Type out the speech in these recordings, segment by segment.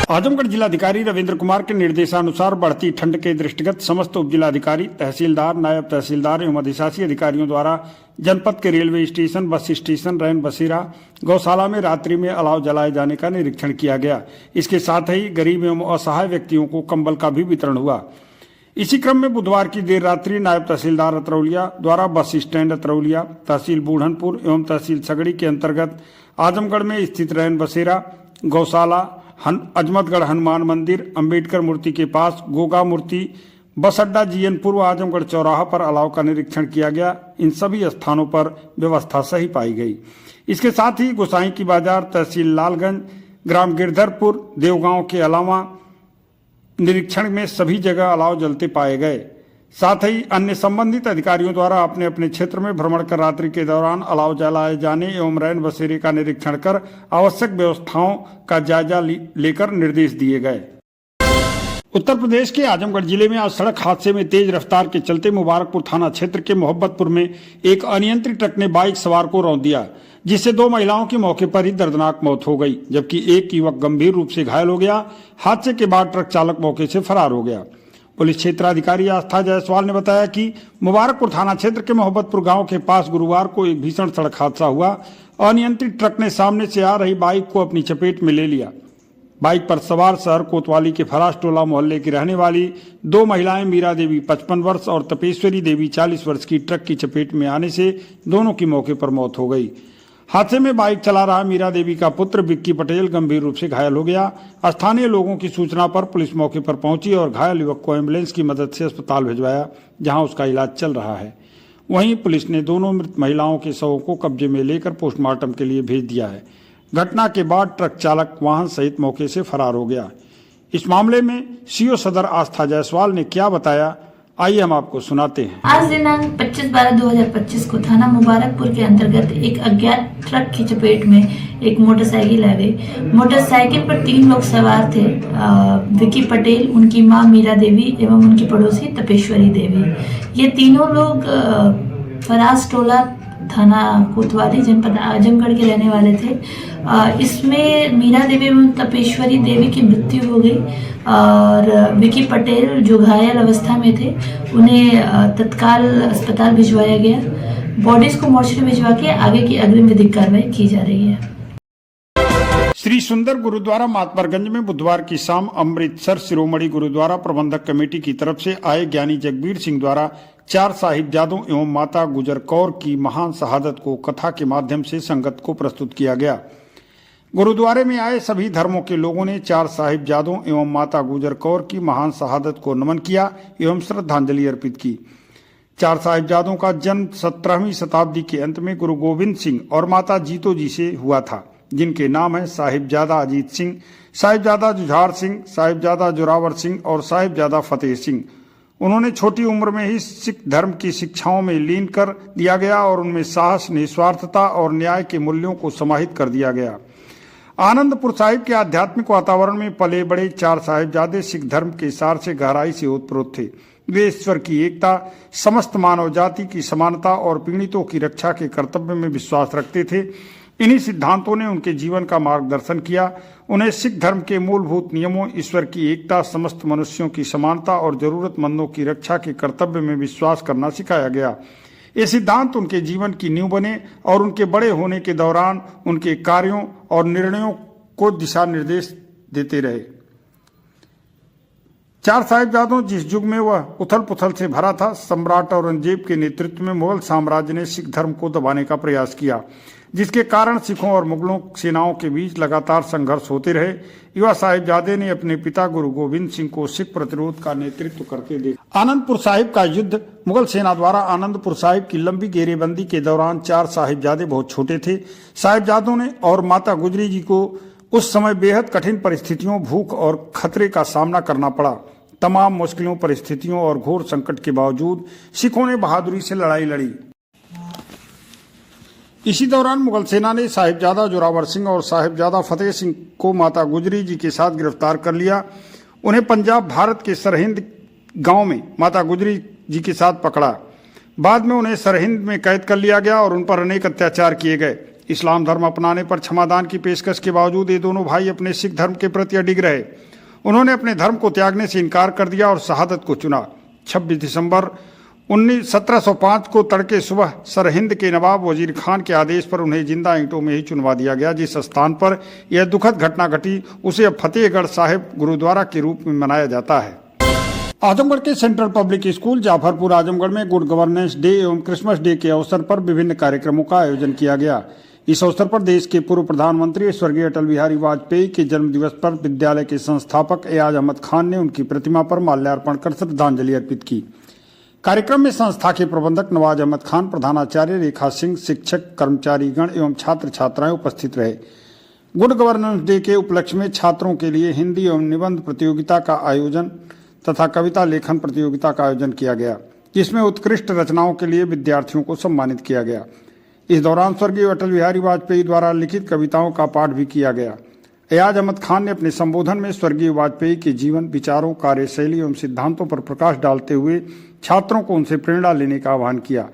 आजमगढ़ जिलाधिकारी रविंद्र कुमार के निर्देशानुसार बढ़ती ठंड के दृष्टिगत समस्त उप जिलाधिकारी, तहसीलदार, नायब तहसीलदार एवं अधिशासी अधिकारियों द्वारा जनपद के रेलवे स्टेशन, बस स्टेशन, रैन बसेरा, गौशाला में रात्रि में अलाव जलाए जाने का निरीक्षण किया गया। इसके साथ ही गरीब एवं असहाय व्यक्तियों को कंबल का भी वितरण हुआ। इसी क्रम में बुधवार की देर रात्रि नायब तहसीलदार अतरौलिया द्वारा बस स्टैंड अतरौलिया, तहसील बूढ़नपुर एवं तहसील सगड़ी के अंतर्गत आजमगढ़ में स्थित रैन बसेरा, गौशाला, अजमतगढ़ हनुमान मंदिर, अंबेडकर मूर्ति के पास, गोगा मूर्ति, बस अड्डा, जीएनपुर व आजमगढ़ चौराहा पर अलाव का निरीक्षण किया गया। इन सभी स्थानों पर व्यवस्था सही पाई गई। इसके साथ ही गोसाई की बाजार, तहसील लालगंज, ग्राम गिरधरपुर, देवगांव के अलावा निरीक्षण में सभी जगह अलाव जलते पाए गए। साथ ही अन्य संबंधित अधिकारियों द्वारा अपने अपने क्षेत्र में भ्रमण कर रात्रि के दौरान अलाव जलाए जाने एवं रैन बसेरे का निरीक्षण कर आवश्यक व्यवस्थाओं का जायजा लेकर निर्देश दिए गए। उत्तर प्रदेश के आजमगढ़ जिले में आज सड़क हादसे में तेज रफ्तार के चलते मुबारकपुर थाना क्षेत्र के मोहब्बतपुर में एक अनियंत्रित ट्रक ने बाइक सवार को रौंद दिया, जिससे 2 महिलाओं की मौके पर ही दर्दनाक मौत हो गई, जबकि एक युवक गंभीर रूप से घायल हो गया। हादसे के बाद ट्रक चालक मौके से फरार हो गया। पुलिस क्षेत्राधिकारी आस्था जायसवाल ने बताया कि मुबारकपुर थाना क्षेत्र के मोहब्बतपुर गांव के पास गुरुवार को एक भीषण सड़क हादसा हुआ। अनियंत्रित ट्रक ने सामने से आ रही बाइक को अपनी चपेट में ले लिया। बाइक पर सवार शहर कोतवाली के फराज टोला मोहल्ले की रहने वाली 2 महिलाएं मीरा देवी 55 वर्ष और तपेश्वरी देवी 40 वर्ष की ट्रक की चपेट में आने से दोनों की मौके पर मौत हो गई। हादसे में बाइक चला रहा मीरा देवी का पुत्र विक्की पटेल गंभीर रूप से घायल हो गया। स्थानीय लोगों की सूचना पर पुलिस मौके पर पहुंची और घायल युवक को एम्बुलेंस की मदद से अस्पताल भिजवाया, जहां उसका इलाज चल रहा है। वहीं पुलिस ने दोनों मृत महिलाओं के शवों को कब्जे में लेकर पोस्टमार्टम के लिए भेज दिया है। घटना के बाद ट्रक चालक वाहन सहित मौके से फरार हो गया। इस मामले में सीओ सदर आस्था जायसवाल ने क्या बताया, आइए हम आपको सुनाते हैं। आज दिनांक 25/12/2025 को थाना मुबारकपुर के अंतर्गत एक अज्ञात ट्रक की चपेट में एक मोटरसाइकिल आ गई। मोटरसाइकिल पर 3 लोग सवार थे, विक्की पटेल, उनकी मां मीरा देवी एवं उनकी पड़ोसी तपेश्वरी देवी। ये तीनों लोग फराज टोला थाना कोतवाली जनपद आजमगढ़ के रहने वाले थे। इसमें मीरा देवी एवं तपेश्वरी देवी की मृत्यु हो गई और विक्की पटेल जो घायल अवस्था में थे उन्हें तत्काल अस्पताल भिजवाया गया। बॉडीज को मोर्चरी भिजवा के आगे की अग्रिम विधिक कार्रवाई की जा रही है। श्री सुंदर गुरुद्वारा मातबरगंज में बुधवार की शाम अमृतसर शिरोमणि गुरुद्वारा प्रबंधक कमेटी की तरफ से आए ज्ञानी जगबीर सिंह द्वारा 4 साहिबजादों एवं माता गुजर कौर की महान शहादत को कथा के माध्यम से संगत को प्रस्तुत किया गया। गुरुद्वारे में आए सभी धर्मों के लोगों ने 4 साहिबजादों एवं माता गुजर कौर की महान शहादत को नमन किया एवं श्रद्धांजलि अर्पित की। 4 साहिबजादों का जन्म 17वीं शताब्दी के अंत में गुरु गोविंद सिंह और माता जीतो जी से हुआ था, जिनके नाम है साहिबजादा अजीत सिंह, साहिबजादा जुझार सिंह, साहिबजादा जोरावर सिंह और साहिबजादा फतेह सिंह। उन्होंने छोटी उम्र में ही सिख धर्म की शिक्षाओं में लीन कर दिया गया और उनमें साहस, निस्वार्थता और न्याय के मूल्यों को समाहित कर दिया गया। आनंदपुर साहिब के आध्यात्मिक वातावरण में पले बड़े 4 साहिबजादे सिख धर्म के सार से गहराई से ओतप्रोत थे। वे ईश्वर की एकता, समस्त मानव जाति की समानता और पीड़ितों की रक्षा के कर्तव्य में विश्वास रखते थे। इन्हीं सिद्धांतों ने उनके जीवन का मार्गदर्शन किया। उन्हें सिख धर्म के मूलभूत नियमों, ईश्वर की एकता, समस्त मनुष्यों की समानता और जरूरतमंदों की रक्षा के कर्तव्य में विश्वास करना सिखाया गया। ये सिद्धांत उनके जीवन की नींव बने और उनके बड़े होने के दौरान उनके कार्यों और निर्णयों को दिशा निर्देश देते रहे। 4 साहिबजादों जिस युग में वह उथल पुथल से भरा था, सम्राट औरंगजेब के नेतृत्व में मुगल साम्राज्य ने सिख धर्म को दबाने का प्रयास किया, जिसके कारण सिखों और मुगलों सेनाओं के बीच लगातार संघर्ष होते रहे। युवा साहिबजादे ने अपने पिता गुरु गोविंद सिंह को सिख प्रतिरोध का नेतृत्व करते देखा। आनंदपुर साहिब का युद्ध मुगल सेना द्वारा आनंदपुर साहिब की लंबी घेरेबंदी के दौरान 4 साहिबजादे बहुत छोटे थे। साहिबजादों ने और माता गुजरी जी को उस समय बेहद कठिन परिस्थितियों, भूख और खतरे का सामना करना पड़ा। तमाम मुश्किलों, परिस्थितियों और घोर संकट के बावजूद सिखों ने बहादुरी से लड़ाई लड़ी। इसी दौरान मुगल सेना ने साहिबजादा जोरावर सिंह और साहिबजादा फतेह सिंह को माता गुजरी जी के साथ गिरफ्तार कर लिया। उन्हें पंजाब भारत के सरहिंद गांव में माता गुजरी जी के साथ पकड़ा। बाद में उन्हें सरहिंद में कैद कर लिया गया और उन पर अनेक अत्याचार किए गए। इस्लाम धर्म अपनाने पर क्षमादान की पेशकश के बावजूद ये दोनों भाई अपने सिख धर्म के प्रति अडिग रहे। उन्होंने अपने धर्म को त्यागने से इनकार कर दिया और शहादत को चुना। 26 दिसंबर 1705 को तड़के सुबह सरहिंद के नवाब वजीर खान के आदेश पर उन्हें जिंदा ईंटों में ही चुनवा दिया गया। जिस स्थान पर यह दुखद घटना घटी उसे अब फतेहगढ़ साहिब गुरुद्वारा के रूप में मनाया जाता है। आजमगढ़ के central public school Jafarpur Azamgarh में गुड गवर्नेंस डे एवं क्रिसमस डे के अवसर पर विभिन्न कार्यक्रमों का आयोजन किया गया। इस अवसर पर देश के पूर्व प्रधानमंत्री स्वर्गीय अटल बिहारी वाजपेयी के जन्म दिवस पर विद्यालय के संस्थापक एयाज अहमद खान ने उनकी प्रतिमा पर माल्यार्पण कर श्रद्धांजलि अर्पित की। कार्यक्रम में संस्था के प्रबंधक नवाज अहमद खान, प्रधानाचार्य रेखा सिंह, शिक्षक, कर्मचारीगण एवं छात्र छात्राएं उपस्थित रहे। गुड गवर्नेंस डे के उपलक्ष्य में छात्रों के लिए हिंदी एवं निबंध प्रतियोगिता का आयोजन तथा कविता लेखन प्रतियोगिता का आयोजन किया गया, जिसमें उत्कृष्ट रचनाओं के लिए विद्यार्थियों को सम्मानित किया गया। इस दौरान स्वर्गीय अटल बिहारी वाजपेयी द्वारा लिखित कविताओं का पाठ भी किया गया। एयाज अहमद खान ने अपने संबोधन में स्वर्गीय वाजपेयी के जीवन, विचारों, कार्यशैली एवं सिद्धांतों पर प्रकाश डालते हुए छात्रों को उनसे प्रेरणा लेने का आह्वान किया।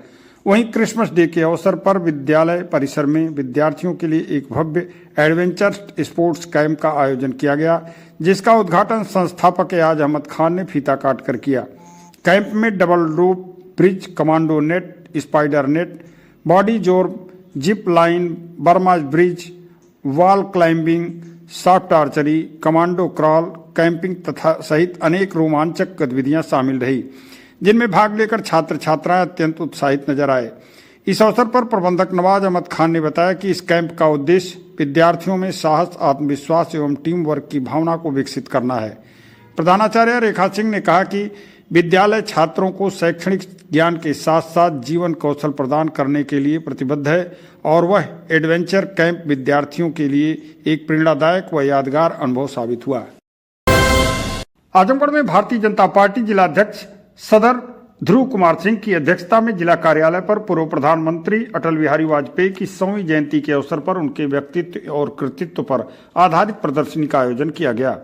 वहीं क्रिसमस डे के अवसर पर विद्यालय परिसर में विद्यार्थियों के लिए एक भव्य एडवेंचर स्पोर्ट्स कैंप का आयोजन किया गया, जिसका उद्घाटन संस्थापक एयाज अहमद खान ने फीता काट कर किया। कैंप में double rope bridge, commando net, spider net, body जोर, zip line, Burma bridge, wall climbing, soft archery, commando crawl, camping तथा सहित अनेक रोमांचक गतिविधियां शामिल रही, जिनमें भाग लेकर छात्र छात्राएं अत्यंत उत्साहित नजर आए। इस अवसर पर प्रबंधक नवाज अहमद खान ने बताया कि इस कैंप का उद्देश्य विद्यार्थियों में साहस, आत्मविश्वास एवं टीम वर्क की भावना को विकसित करना है। प्रधानाचार्य रेखा सिंह ने कहा कि विद्यालय छात्रों को शैक्षणिक ज्ञान के साथ साथ जीवन कौशल प्रदान करने के लिए प्रतिबद्ध है और वह एडवेंचर कैंप विद्यार्थियों के लिए एक प्रेरणादायक व यादगार अनुभव साबित हुआ। आजमगढ़ में भारतीय जनता पार्टी जिलाध्यक्ष सदर ध्रुव कुमार सिंह की अध्यक्षता में जिला कार्यालय पर पूर्व प्रधानमंत्री अटल बिहारी वाजपेयी की 100वीं जयंती के अवसर पर उनके व्यक्तित्व और कृतित्व पर आधारित प्रदर्शनी का आयोजन किया गया,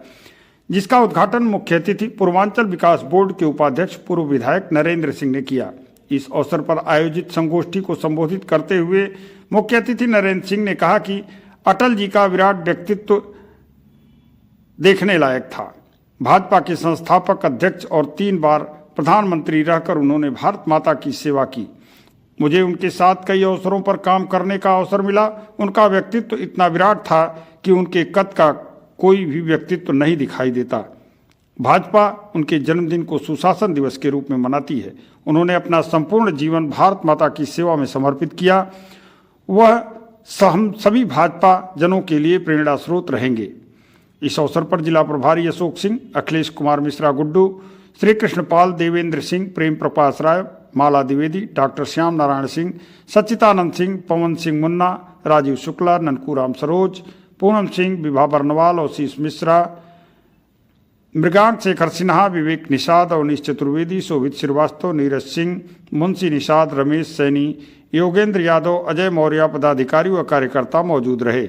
जिसका उद्घाटन मुख्य अतिथि पूर्वांचल विकास बोर्ड के उपाध्यक्ष पूर्व विधायक नरेंद्र सिंह ने किया। इस अवसर पर आयोजित संगोष्ठी को संबोधित करते हुए मुख्य अतिथि नरेंद्र सिंह ने कहा कि अटल जी का विराट व्यक्तित्व देखने लायक था। भाजपा के संस्थापक, अध्यक्ष और 3 बार प्रधानमंत्री रहकर उन्होंने भारत माता की सेवा की। मुझे उनके साथ कई अवसरों पर काम करने का अवसर मिला। उनका व्यक्तित्व इतना विराट था कि उनके कद का कोई भी व्यक्तित्व नहीं दिखाई देता। भाजपा उनके जन्मदिन को सुशासन दिवस के रूप में मनाती है। उन्होंने अपना संपूर्ण जीवन भारत माता की सेवा में समर्पित किया। वह हम सभी भाजपा जनों के लिए प्रेरणा स्रोत रहेंगे। इस अवसर पर जिला प्रभारी अशोक सिंह, अखिलेश कुमार मिश्रा गुड्डू, श्री कृष्णपाल, देवेंद्र सिंह, प्रेम प्रकाश राय, माला द्विवेदी, डॉक्टर श्याम नारायण सिंह, सच्चिदानंद सिंह, पवन सिंह मुन्ना, राजीव शुक्ला, ननकूराम सरोज, पूनम सिंह, विभा बर्नवाल, आशीष मिश्रा, मृगांक शेखर सिन्हा, विवेक निषाद, अवनीश चतुर्वेदी, शोभित श्रीवास्तव, नीरज सिंह, मुंशी निषाद, रमेश सैनी, योगेंद्र यादव, अजय मौर्य पदाधिकारी व कार्यकर्ता मौजूद रहे।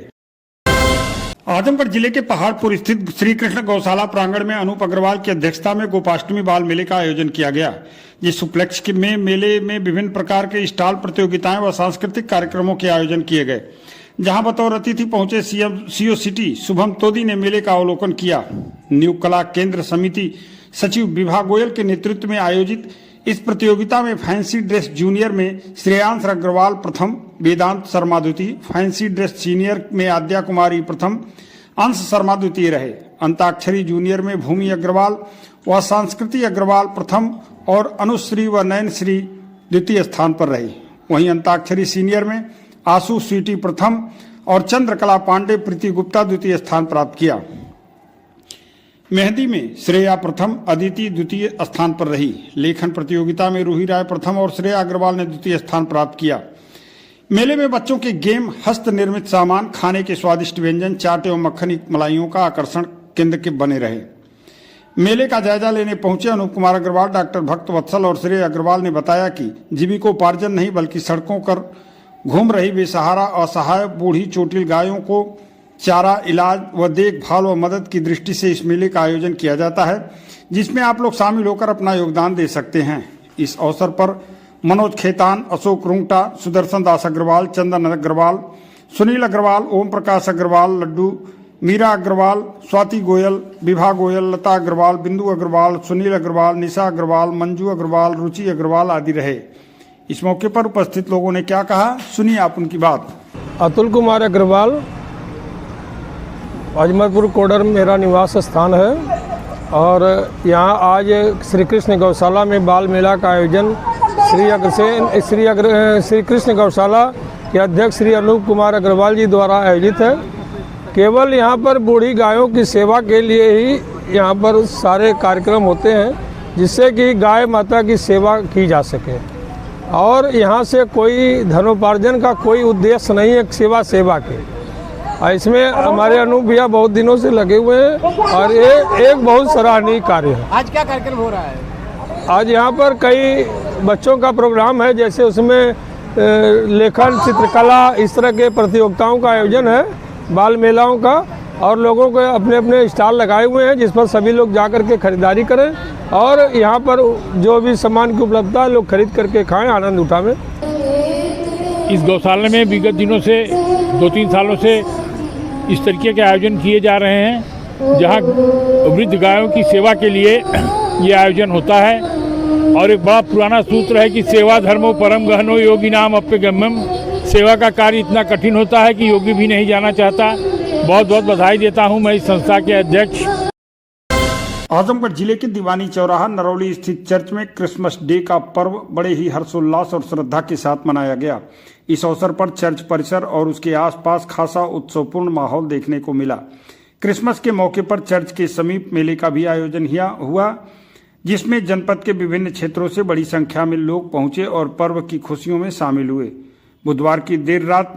आजमगढ़ जिले के पहाड़पुर स्थित श्री कृष्ण गौशाला प्रांगण में अनूप अग्रवाल की अध्यक्षता में गोपाष्टमी बाल मेले का आयोजन किया गया। जिस उपलक्ष्य में मेले में विभिन्न प्रकार के स्टॉल, प्रतियोगिताएं व सांस्कृतिक कार्यक्रमों के आयोजन किए गए, जहां बतौर अतिथि पहुंचे सीओ सिटी शुभम तोदी ने मेले का अवलोकन किया। न्यू कला केंद्र समिति सचिव विभा गोयल के नेतृत्व में आयोजित इस प्रतियोगिता में फैंसी ड्रेस जूनियर में श्रेयांश अग्रवाल प्रथम, वेदांत शर्मा द्वितीय, फैंसी ड्रेस सीनियर में आद्या कुमारी प्रथम, अंश शर्मा द्वितीय रहे। अंताक्षरी जूनियर में भूमि अग्रवाल व संस्कृति अग्रवाल प्रथम और अनुश्री व नयनश्री द्वितीय स्थान पर रही। वहीं अंताक्षरी सीनियर में आशु स्वीटी प्रथम और चंद्रकला पांडे, प्रीति गुप्ता द्वितीय स्थान प्राप्त किया। मेहंदी में श्रेया प्रथम, अदिति द्वितीय स्थान पर रही। लेखन प्रतियोगिता में रूही राय प्रथम और श्रेया अग्रवाल ने द्वितीय स्थान प्राप्त किया। मेले में बच्चों के गेम, हस्त निर्मित सामान, खाने के स्वादिष्ट व्यंजन, चाट एवं मक्खनी मलाइयों का आकर्षण केंद्र के बने रहे। मेले का जायजा लेने पहुंचे अनूप कुमार अग्रवाल, डॉक्टर भक्त वत्सल और श्रेय अग्रवाल ने बताया कि जीविकोपार्जन नहीं बल्कि सड़कों पर घूम रही बेसहारा, असहाय, बूढ़ी, चोटिल गायों को चारा, इलाज व देखभाल व मदद की दृष्टि से इस मेले का आयोजन किया जाता है, जिसमें आप लोग शामिल होकर अपना योगदान दे सकते हैं। इस अवसर पर मनोज खेतान, अशोक रुंगटा, सुदर्शन दास अग्रवाल, चंदन अग्रवाल, सुनील अग्रवाल, ओम प्रकाश अग्रवाल, लड्डू, मीरा अग्रवाल, स्वाति गोयल, विभा गोयल, लता अग्रवाल, बिंदु अग्रवाल, सुनील अग्रवाल, निशा अग्रवाल, मंजू अग्रवाल, रुचि अग्रवाल आदि रहे। इस मौके पर उपस्थित लोगों ने क्या कहा, सुनिए आप उनकी बात। अतुल कुमार अग्रवाल, अजमलपुर कोडर में मेरा निवास स्थान है और यहाँ आज श्री कृष्ण गौशाला में बाल मेला का आयोजन श्री कृष्ण गौशाला के अध्यक्ष श्री अनूप कुमार अग्रवाल जी द्वारा आयोजित है। केवल यहाँ पर बूढ़ी गायों की सेवा के लिए ही यहाँ पर सारे कार्यक्रम होते हैं, जिससे कि गाय माता की सेवा की जा सके और यहाँ से कोई धनोपार्जन का कोई उद्देश्य नहीं है, सेवा के। इसमें हमारे अनूप भैया बहुत दिनों से लगे हुए हैं और ये एक बहुत सराहनीय कार्य है। आज क्या कार्यक्रम हो रहा है? आज यहाँ पर कई बच्चों का प्रोग्राम है, जैसे उसमें लेखन, चित्रकला, इस तरह के प्रतियोगिताओं का आयोजन है, बाल मेलाओं का, और लोगों को अपने अपने स्टॉल लगाए हुए हैं जिस पर सभी लोग जा कर के खरीदारी करें और यहाँ पर जो भी सामान की उपलब्धता है लोग खरीद करके खाएं, आनंद उठावें। इस गौशाला में विगत दिनों से 2-3 सालों से इस तरीके के आयोजन किए जा रहे हैं, जहाँ वृद्ध गायों की सेवा के लिए ये आयोजन होता है। और एक बड़ा पुराना सूत्र है कि सेवा धर्मो परम गहनो योगी नाम अप्यगम्यम। सेवा का कार्य इतना कठिन होता है कि योगी भी नहीं जाना चाहता। बहुत बहुत बधाई देता हूँ मैं इस संस्था के अध्यक्ष। आजमगढ़ जिले के दीवानी चौराहा नरौली स्थित चर्च में क्रिसमस डे का पर्व बड़े ही हर्षोल्लास और श्रद्धा के साथ मनाया गया। इस अवसर पर चर्च परिसर और उसके आसपास खासा उत्सवपूर्ण माहौल देखने को मिला। क्रिसमस के मौके पर चर्च के समीप मेले का भी आयोजन हुआ, जिसमें जनपद के विभिन्न क्षेत्रों से बड़ी संख्या में लोग पहुंचे और पर्व की खुशियों में शामिल हुए। बुधवार की देर रात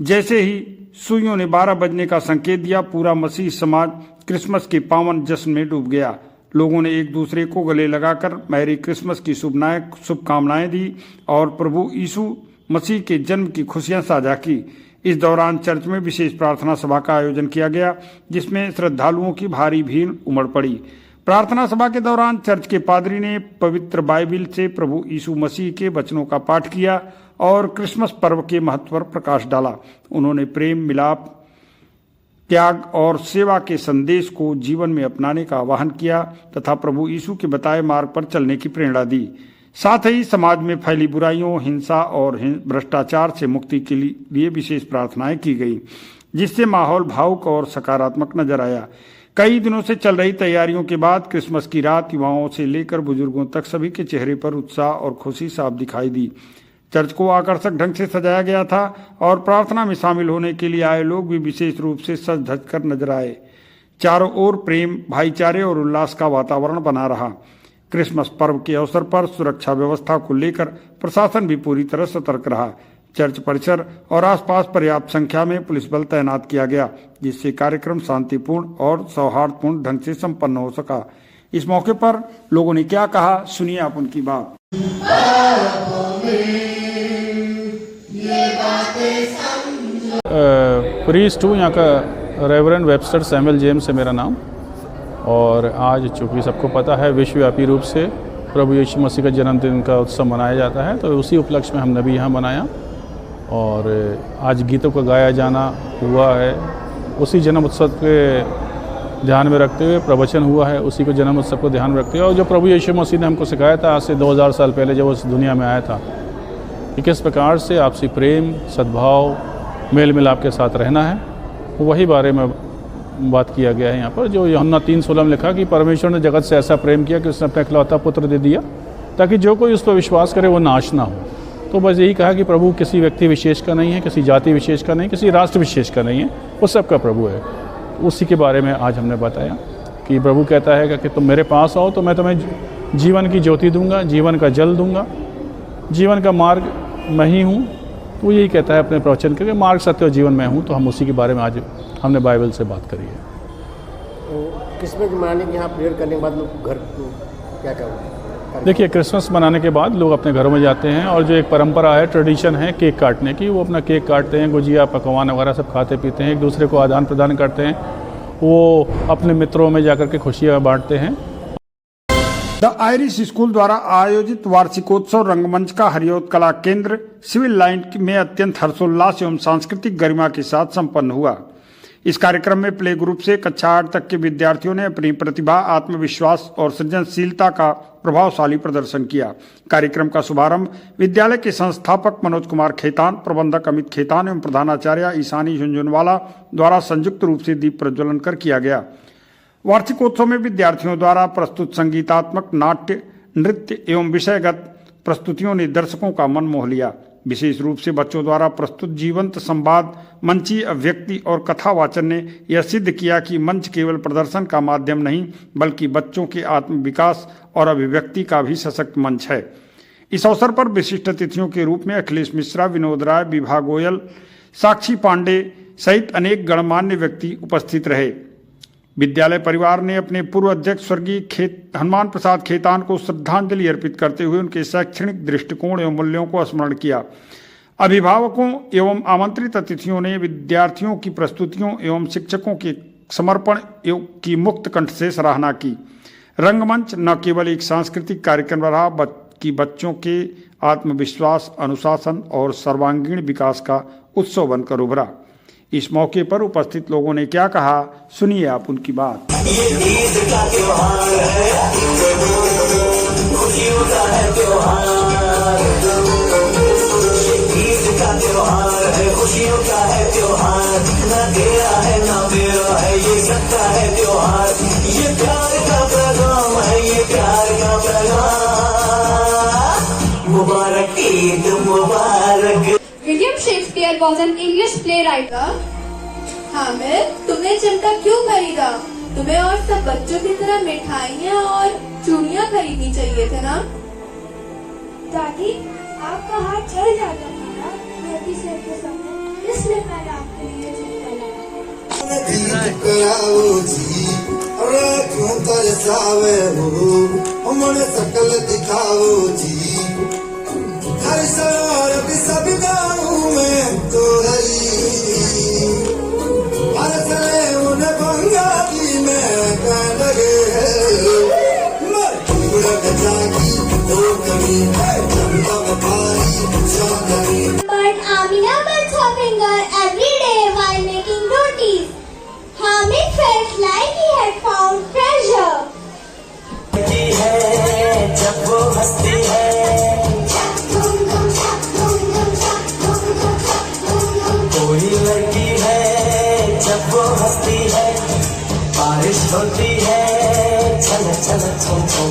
जैसे ही सुइयों ने 12 बजने का संकेत दिया, पूरा मसीह समाज क्रिसमस के पावन जश्न में डूब गया। लोगों ने एक दूसरे को गले लगाकर मैरी क्रिसमस की शुभकामनाएं दी और प्रभु यीशु मसीह के जन्म की खुशियां साझा की। इस दौरान चर्च में विशेष प्रार्थना सभा का आयोजन किया गया, जिसमें श्रद्धालुओं की भारी भीड़ उमड़ पड़ी। प्रार्थना सभा के दौरान चर्च के पादरी ने पवित्र बाइबिल से प्रभु यीशु मसीह के वचनों का पाठ किया और क्रिसमस पर्व के महत्व पर प्रकाश डाला। उन्होंने प्रेम, मिलाप, त्याग और सेवा के संदेश को जीवन में अपनाने का आह्वान किया तथा प्रभु यीशु के बताए मार्ग पर चलने की प्रेरणा दी। साथ ही समाज में फैली बुराइयों, हिंसा और भ्रष्टाचार से मुक्ति के लिए विशेष प्रार्थनाएं की गई, जिससे माहौल भावुक और सकारात्मक नजर आया। कई दिनों से चल रही तैयारियों के बाद क्रिसमस की रात युवाओं से लेकर बुजुर्गों तक सभी के चेहरे पर उत्साह और खुशी साफ दिखाई दी। चर्च को आकर्षक ढंग से सजाया गया था और प्रार्थना में शामिल होने के लिए आए लोग भी विशेष रूप से सज धज कर नजर आए। चारों ओर प्रेम, भाईचारे और उल्लास का वातावरण बना रहा। क्रिसमस पर्व के अवसर पर सुरक्षा व्यवस्था को लेकर प्रशासन भी पूरी तरह सतर्क रहा। चर्च परिसर और आसपास पर्याप्त संख्या में पुलिस बल तैनात किया गया, जिससे कार्यक्रम शांतिपूर्ण और सौहार्दपूर्ण ढंग से संपन्न हो सका। इस मौके पर लोगों ने क्या कहा, सुनिए आप उनकी बात। प्रीस्ट हूँ, यहाँ का रेवरेंड वेबस्टर सैमुअल जेम्स है मेरा नाम। और आज चूँकि सबको पता है विश्वव्यापी रूप से प्रभु यीशु मसीह का जन्मदिन का उत्सव मनाया जाता है, तो उसी उपलक्ष्य में हमने भी यहाँ मनाया और आज गीतों का गाया जाना हुआ है। उसी जन्म उत्सव के ध्यान में रखते हुए प्रवचन हुआ है, उसी को जन्म उत्सव को ध्यान में रखते हुए, और जो प्रभु यीशु मसीह ने हमको सिखाया था आज से 2000 साल पहले जब उस दुनिया में आया था कि किस प्रकार से आपसी प्रेम, सद्भाव, मेल मिलाप के साथ रहना है, वही बारे में बात किया गया है यहाँ पर। जो यूहन्ना 3:16 में लिखा कि परमेश्वर ने जगत से ऐसा प्रेम किया कि उसने अपना इकलौता पुत्र दे दिया ताकि जो कोई उस पर विश्वास करे वो नाश ना हो। तो बस यही कहा कि प्रभु किसी व्यक्ति विशेष का नहीं है, किसी जाति विशेष का नहीं, किसी राष्ट्र विशेष का नहीं है, वो सबका प्रभु है। उसी के बारे में आज हमने बताया कि प्रभु कहता है कि तुम मेरे पास आओ तो मैं तुम्हें जीवन की ज्योति दूंगा, जीवन का जल दूंगा, जीवन का मार्ग मैं ही हूँ। तो यही कहता है अपने प्रवचन के मार्ग, सत्य और जीवन मैं हूँ। तो हम उसी के बारे में आज हमने बाइबल से बात करी है। तो क्रिसमस मनाने के यहाँ प्रेयर करने के बाद लोग घर क्या क्या? देखिए, क्रिसमस मनाने के बाद लोग अपने घरों में जाते हैं और जो एक परंपरा है, ट्रेडिशन है केक काटने की, वो अपना केक काटते हैं, गुजिया, पकवान वगैरह सब खाते पीते हैं, एक दूसरे को आदान प्रदान करते हैं, वो अपने मित्रों में जाकर के खुशियाँ बांटते हैं। द आयरिश स्कूल द्वारा आयोजित वार्षिकोत्सव रंगमंच का हरिओत कला केंद्र सिविल लाइन में अत्यंत हर्षोल्लास एवं सांस्कृतिक गरिमा के साथ संपन्न हुआ। इस कार्यक्रम में प्ले ग्रुप से कक्षा 8 तक के विद्यार्थियों ने अपनी प्रतिभा, आत्मविश्वास और सृजनशीलता का प्रभावशाली प्रदर्शन किया। कार्यक्रम का शुभारंभ विद्यालय के संस्थापक मनोज कुमार खेतान, प्रबंधक अमित खेतान एवं प्रधानाचार्य ईशानी झुंझुनवाला द्वारा संयुक्त रूप से दीप प्रज्वलन कर किया गया। वार्षिकोत्सव में विद्यार्थियों द्वारा प्रस्तुत संगीतात्मक, नाट्य, नृत्य एवं विषयगत प्रस्तुतियों ने दर्शकों का मन मोह लिया। विशेष रूप से बच्चों द्वारा प्रस्तुत जीवंत संवाद, मंचीय अभिव्यक्ति और कथा वाचन ने यह सिद्ध किया कि मंच केवल प्रदर्शन का माध्यम नहीं बल्कि बच्चों के आत्म विकास और अभिव्यक्ति का भी सशक्त मंच है। इस अवसर पर विशिष्ट अतिथियों के रूप में अखिलेश मिश्रा, विनोद राय, विभा गोयल, साक्षी पांडे सहित अनेक गणमान्य व्यक्ति उपस्थित रहे। विद्यालय परिवार ने अपने पूर्व अध्यक्ष स्वर्गीय हनुमान प्रसाद खेतान को श्रद्धांजलि अर्पित करते हुए उनके शैक्षणिक दृष्टिकोण एवं मूल्यों को स्मरण किया। अभिभावकों एवं आमंत्रित अतिथियों ने विद्यार्थियों की प्रस्तुतियों एवं शिक्षकों के समर्पण की मुक्त कंठ से सराहना की। रंगमंच न केवल एक सांस्कृतिक कार्यक्रम रहा बल्कि बच्चों के आत्मविश्वास, अनुशासन और सर्वांगीण विकास का उत्सव बनकर उभरा। इस मौके पर उपस्थित लोगों ने क्या कहा, सुनिए आप उनकी बात। ये ईद का त्योहार है, खुशियों का है त्योहार। ये ईद का त्योहार है, खुशियों का है त्योहार। ना तेरा है ना मेरा है, ये सबका है त्योहार। ये प्यार का पैगाम है, ये प्यार का पैगाम। मुबारक ईद मुबारक। William Shakespeare was an English playwright. Hamid, तुमने चिमटा क्यों खरीदा? तुम्हें और सब बच्चों की तरह मिठाइयाँ और चूड़ियाँ खरीदनी चाहिए थे ना? दादी, आपका हाथ चल जाता था ना धरती से के समय, इसलिए मैंने आपके लिए चिमटा लाया। सकल दिखाओ जी, हर शरारत सब गाँव में तो रही, हर चले उन्हें बंगाली में कह लगे But Amina burns her finger every day while making rotis. Hamid felt like he had found treasure. जब वो हंसती है, कोई लड़की है जब वो हंसती है, बारिश होती है छन छन छम छम।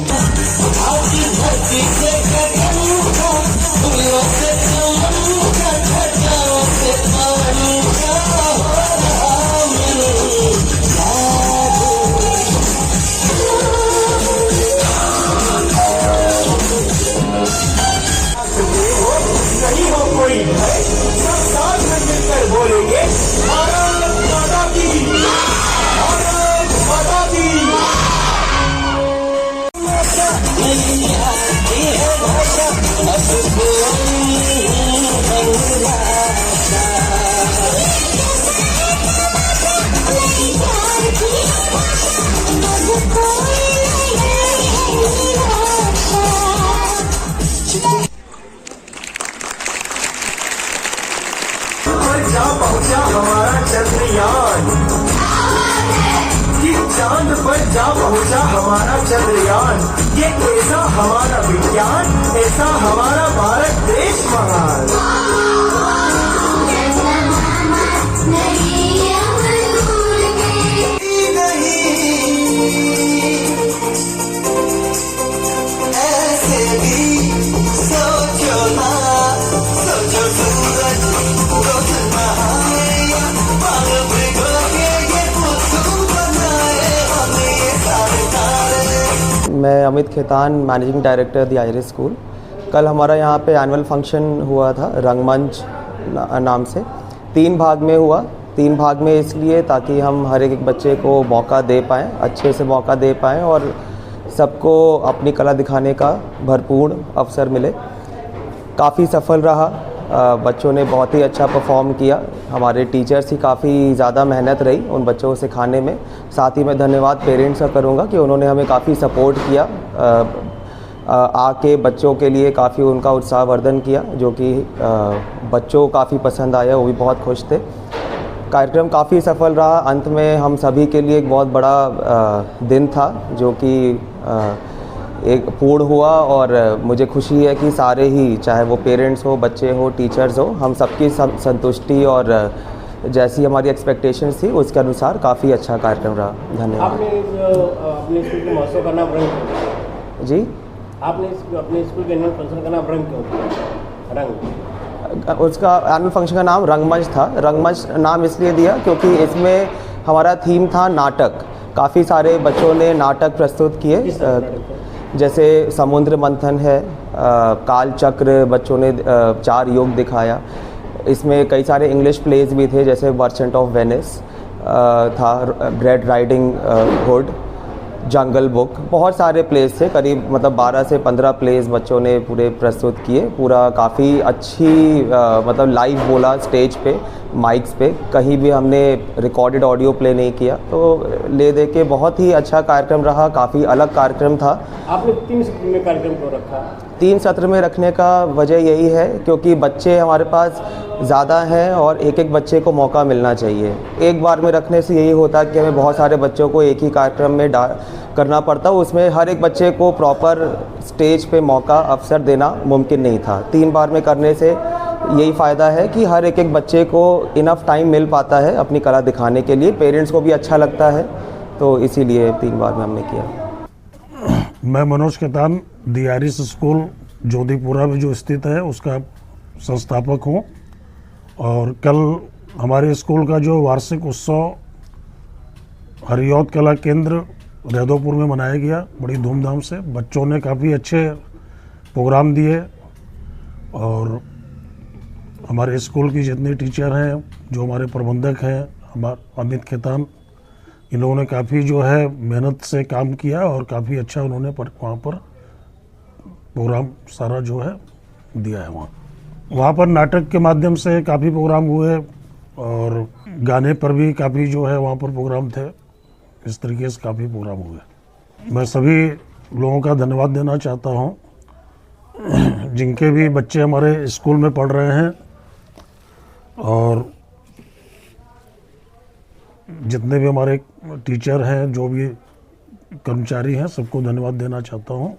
आती धरती से कदम का, फूलों से चमन का, घटाओं से पवन का हो रहा मिलन। नहीं हो कोई भय, सब साथ में मिलकर बोलेंगे भारत माता की, भारत माता की। ये है भाषा जा पहुंचा हमारा चंद्रयान, कि चांद पर जा पहुंचा हमारा चंद्रयान। ये ऐसा हमारा विज्ञान, ऐसा हमारा भारत देश महान। ऐसे भी सोचो ना, सोचो सूरज मैं Amit Khetan, managing director the Irish school. कल हमारा यहाँ पे एनुअल फंक्शन हुआ था रंगमंच नाम से। 3 भाग में हुआ। 3 भाग में इसलिए ताकि हम हर एक बच्चे को मौका दे पाएँ, अच्छे से मौका दे पाएँ और सबको अपनी कला दिखाने का भरपूर अवसर मिले। काफ़ी सफल रहा। बच्चों ने बहुत ही अच्छा परफॉर्म किया। हमारे टीचर्स ही काफ़ी ज़्यादा मेहनत रही उन बच्चों को सिखाने में। साथ ही मैं धन्यवाद पेरेंट्स का करूँगा कि उन्होंने हमें काफ़ी सपोर्ट किया, आके बच्चों के लिए काफ़ी उनका उत्साहवर्धन किया, जो कि बच्चों को काफ़ी पसंद आया, वो भी बहुत खुश थे। कार्यक्रम काफ़ी सफल रहा। अंत में हम सभी के लिए एक बहुत बड़ा दिन था जो कि एक पूर्ण हुआ, और मुझे खुशी है कि सारे ही, चाहे वो पेरेंट्स हो, बच्चे हो, टीचर्स हो, हम सबकी संतुष्टि और जैसी हमारी एक्सपेक्टेशंस थी उसके अनुसार काफ़ी अच्छा कार्यक्रम रहा। धन्यवाद। आपने अपने स्कूल के महोत्सव का नाम रंग क्यों? जी, आपने अपने स्कूल के एनुअल फंक्शन का नाम रंग क्यों दिया? रंग, उसका एनुअल फंक्शन का नाम रंगमंच था। रंगमंच नाम इसलिए दिया क्योंकि इसमें हमारा थीम था नाटक। काफ़ी सारे बच्चों ने नाटक प्रस्तुत किए, जैसे समुद्र मंथन है, काल चक्र, बच्चों ने 4 योग दिखाया। इसमें कई सारे इंग्लिश प्लेज भी थे, जैसे मर्चेंट ऑफ वेनिस था, रेड राइडिंग हुड, जंगल बुक, बहुत सारे प्लेस थे। करीब 12 से 15 प्लेस बच्चों ने पूरे प्रस्तुत किए। पूरा काफ़ी अच्छी लाइव बोला स्टेज पे, माइक्स पे, कहीं भी हमने रिकॉर्डेड ऑडियो प्ले नहीं किया। तो ले दे के बहुत ही अच्छा कार्यक्रम रहा, काफ़ी अलग कार्यक्रम था। आपने 3 सत्र में कार्यक्रम क्यों रखा? 3 सत्र में रखने का वजह यही है क्योंकि बच्चे हमारे पास ज़्यादा हैं और एक एक बच्चे को मौका मिलना चाहिए। एक बार में रखने से यही होता है कि हमें बहुत सारे बच्चों को एक ही कार्यक्रम में करना पड़ता, उसमें हर एक बच्चे को प्रॉपर स्टेज पे मौका, अवसर देना मुमकिन नहीं था। 3 बार में करने से यही फ़ायदा है कि हर एक बच्चे को इनफ टाइम मिल पाता है अपनी कला दिखाने के लिए, पेरेंट्स को भी अच्छा लगता है, तो इसीलिए 3 बार में हमने किया। मैं मनोज खेतान दी आयरिश स्कूल जोधीपुरा में जो स्थित है उसका संस्थापक हूँ, और कल हमारे स्कूल का जो वार्षिक उत्सव हरिऔध कला केंद्र रैदोपुर में मनाया गया बड़ी धूमधाम से। बच्चों ने काफ़ी अच्छे प्रोग्राम दिए, और हमारे स्कूल की जितने टीचर हैं, जो हमारे प्रबंधक हैं, हमारे अमित खेतान, इन लोगों ने काफ़ी जो है मेहनत से काम किया और काफ़ी अच्छा उन्होंने वहाँ पर प्रोग्राम सारा जो है दिया है। वहाँ पर नाटक के माध्यम से काफ़ी प्रोग्राम हुए, और गाने पर भी काफ़ी जो है वहाँ पर प्रोग्राम थे। इस तरीके से काफ़ी प्रोग्राम हुए। मैं सभी लोगों का धन्यवाद देना चाहता हूँ जिनके भी बच्चे हमारे स्कूल में पढ़ रहे हैं, और जितने भी हमारे टीचर हैं, जो भी कर्मचारी हैं, सबको धन्यवाद देना चाहता हूँ।